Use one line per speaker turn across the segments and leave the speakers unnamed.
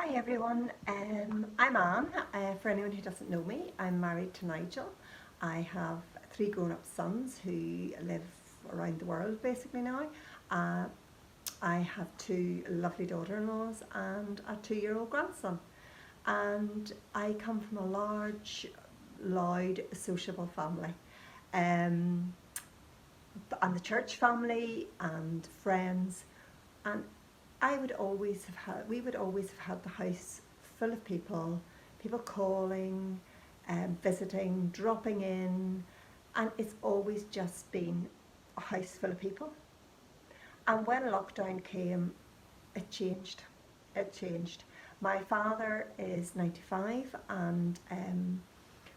Hi everyone, I'm Anne. For anyone who doesn't know me, I'm married to Nigel. I have three grown-up sons who live around the world basically now. Uh, I have two lovely daughter-in-laws and a 2-year-old grandson. And I come from a large, loud, sociable family. Um, and the church family and friends, and we would always have had the house full of people, people calling, visiting, dropping in, and it's always just been a house full of people. And when lockdown came, it changed. It changed. My father is 95, and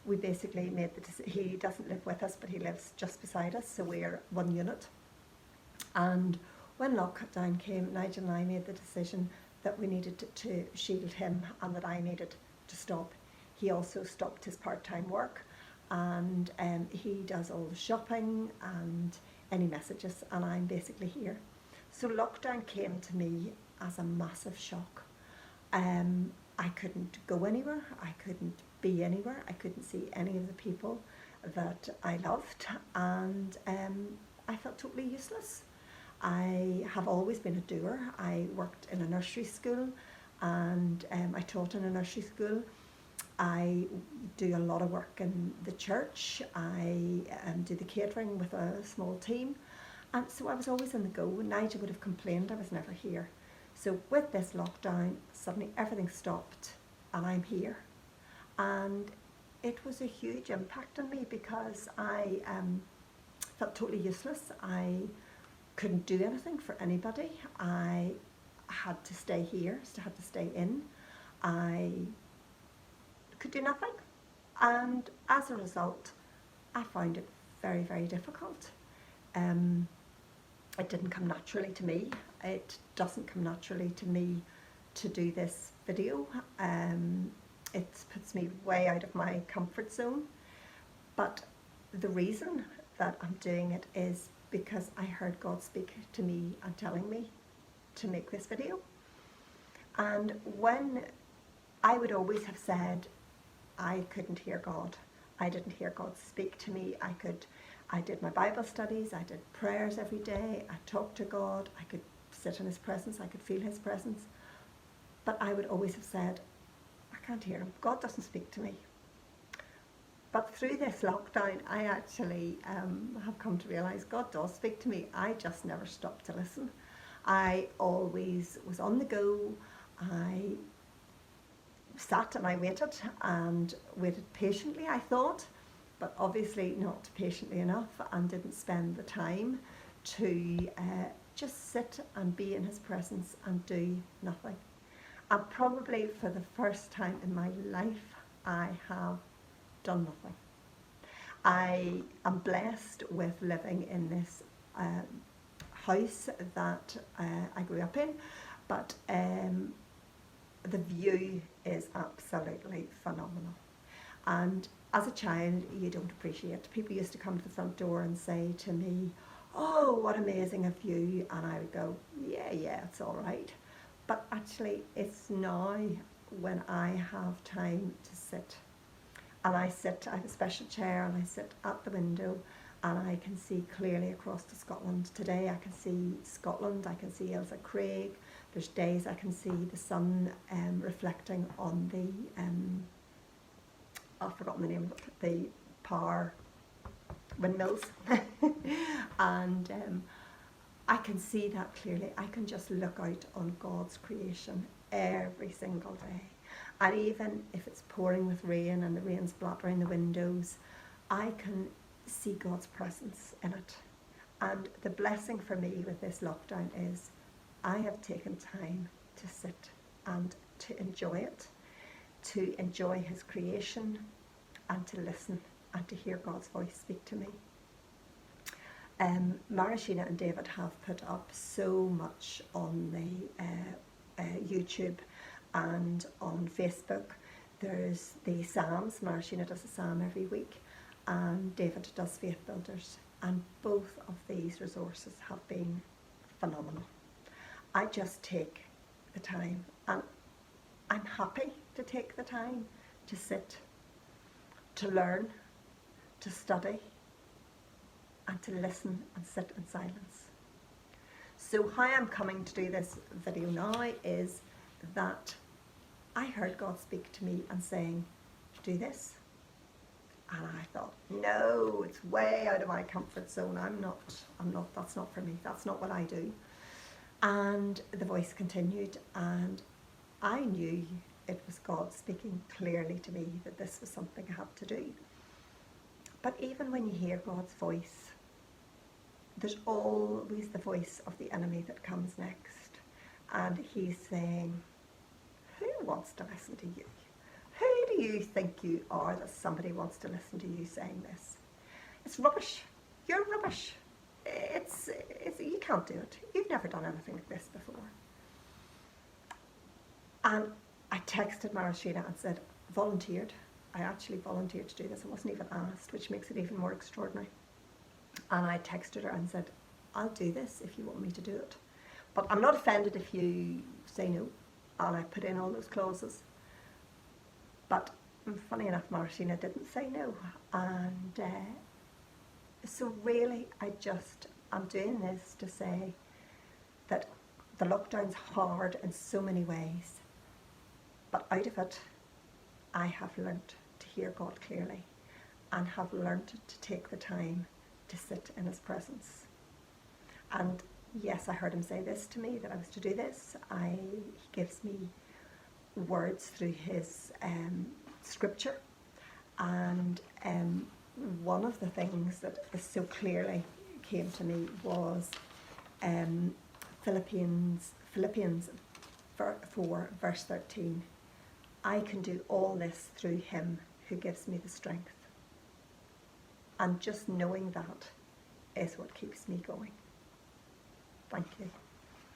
we basically made the decision. He doesn't live with us, but he lives just beside us, so we're one unit. And when lockdown came, Nigel and I made the decision that we needed to shield him and that I needed to stop. He also stopped his part-time work, and he does all the shopping and any messages, and I'm basically here. So lockdown came to me as a massive shock. I couldn't go anywhere, I couldn't be anywhere, I couldn't see any of the people that I loved, and I felt totally useless. I have always been a doer. I worked in a nursery school, and I taught in a nursery school. I do a lot of work in the church. I do the catering with a small team, and so I was always on the go. Nigel would have complained I was never here. So with this lockdown, suddenly everything stopped and I'm here. And it was a huge impact on me because I felt totally useless. I couldn't do anything for anybody. I had to stay here, had to stay in. I could do nothing. And as a result, I found it very, very difficult. It didn't come naturally to me. It doesn't come naturally to me to do this video. It puts me way out of my comfort zone. But the reason that I'm doing it is because I heard God speak to me and telling me to make this video. And when I would always have said I couldn't hear God, I didn't hear God speak to me. I did my Bible studies, I did prayers every day, I talked to God, I could sit in His presence, I could feel His presence. But I would always have said, I can't hear Him, God doesn't speak to me. But through this lockdown, I actually have come to realise God does speak to me. I just never stopped to listen. I always was on the go. I sat and I waited patiently, I thought, but obviously not patiently enough, and didn't spend the time to just sit and be in His presence and do nothing. And probably for the first time in my life, I have done nothing. I am blessed with living in this house that I grew up in, but the view is absolutely phenomenal. And as a child, you don't appreciate it. People used to come to the front door and say to me, "Oh, what amazing a view," and I would go, yeah, it's all right. But actually, it's now when I have time to sit. And I have a special chair, and I sit at the window, and I can see clearly across to Scotland. Today I can see Scotland, I can see Ailsa Craig. There's days I can see the sun reflecting on the, I've forgotten the name of it, the power windmills. And I can see that clearly. I can just look out on God's creation every single day. And even if it's pouring with rain and the rain's blattering the windows, I can see God's presence in it. And the blessing for me with this lockdown is I have taken time to sit and to enjoy it, to enjoy His creation, and to listen and to hear God's voice speak to me. Marashina and David have put up so much on the YouTube and on Facebook. There's the Psalms. Marashina does a Psalm every week, and David does Faith Builders, and both of these resources have been phenomenal. I just take the time, and I I'm happy to take the time to sit, to learn, to study, and to listen and sit in silence. So how I'm coming to do this video now is that I heard God speak to me and saying, do this. And I thought, no, it's way out of my comfort zone. I'm not, that's not for me. That's not what I do. And the voice continued, and I knew it was God speaking clearly to me that this was something I had to do. But even when you hear God's voice, there's always the voice of the enemy that comes next. And he's saying, who wants to listen to you? Who do you think you are that somebody wants to listen to you saying this? It's rubbish. You're rubbish. You can't do it. You've never done anything like this before. And I texted Marashina and said, volunteered. I actually volunteered to do this. I wasn't even asked, which makes it even more extraordinary. And I texted her and said, I'll do this if you want me to do it. But I'm not offended if you say no. And I put in all those clauses. But funny enough, Marashina didn't say no. And so really, I'm doing this to say that the lockdown's hard in so many ways. But out of it, I have learnt to hear God clearly and have learnt to take the time to sit in his presence. And yes, I heard him say this to me, that I was to do this. He gives me words through his scripture. And one of the things that so clearly came to me was Philippians 4 verse 13. I can do all this through him who gives me the strength. And just knowing that is what keeps me going. Thank you.